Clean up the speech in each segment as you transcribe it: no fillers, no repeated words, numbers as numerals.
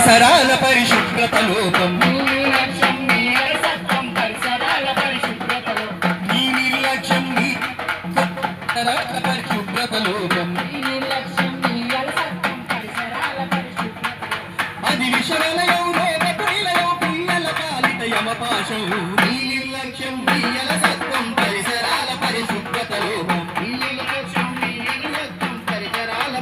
పరిసరాల పరిశుభ్రత లోపం నీ నిర్లక్ష్యం నీ పరిశుభ్రత లోపం అది విషవలయం లోపలయం పిల్లల పాలిట యమపాశం నీ నిర్లక్ష్యం నీ అలసత్వం పరిసరాల పరిశుభ్రత లోపం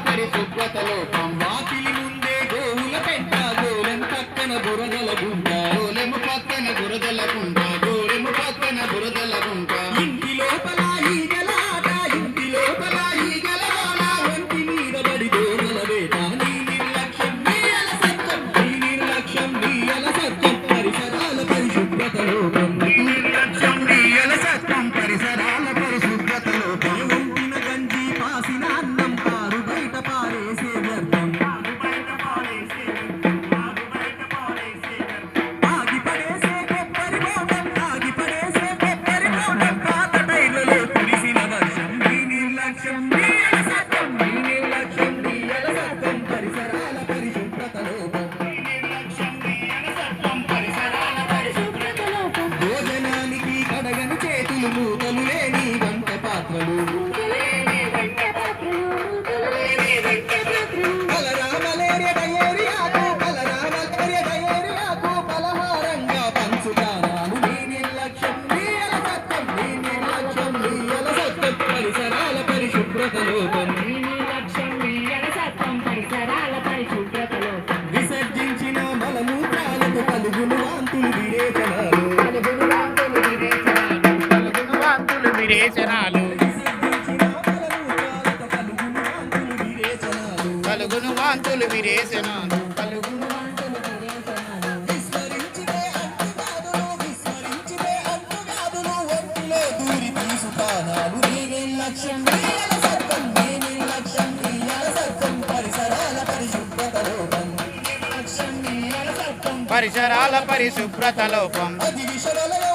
పరిశుభ్రత లోపం వాకిలి ముందే గోవుల పెట్ట గోలెము పక్కన బురదల గుంట గోలెము పక్కన బురదల గుంట గోలెము పక్కన బురదల గుంట ఇంటి లోపల ఈగలాట ఇంటి లోపల ఈగలాట ఒంటి మీద పడి దోమల వేట నీ నిర్లక్ష్యం నీ అలసత్వం నీ నిర్లక్ష్యం నీ అలసత్వం పరిసరాల పరిశుభ్రత లోపం నీ నిర్లక్ష్యం నీ అలసత్వం పరిసరాల పరిశుభ్రత లోపం వంటిన గంజి పాసిన అన్నం పారు బయట పారేసే వ్యర్థం ఆగి పడేసే కొబ్బరి బోటం ఆగి పడేసే కొబ్బరి బోటం పాత టైర్లలో కురిసిన వర్షం నీ నిర్లక్ష్యం నీ అలసత్వం నీ నిర్లక్ష్యం నీ అలసత్వం పరిసరాల పరిశుభ్రత లోపం భోజనానికి కడగని చేతులు మూతలు లేని వంట పాత్రలు కలరా మలేరియా డయేరియాకు పలహారంగా పంచుతారాను నీ నిర్లక్ష్యం నీ అలసత్వం నీ నిర్లక్ష్యం నీ అలసత్వం పరిసరాల పరిశుభ్రత లోపం విసర్జించిన మలమూత్రాలకు కలుగును వాంతులు విరేచనాలు విరేచనాలు కలుగును వాంతులు విరేచనాలు విస్మరించితే అంటుగాదులు ఒంటిలో దూరి తీసుకానాలు నీ నిర్లక్ష్యం నీ అలసత్వం నీ నిర్లక్ష్యం నీ అలసత్వం పరిసరాల పరిశుభ్రత లోపం పరిసరాల పరిశుభ్రత లోపం అది విషవలయం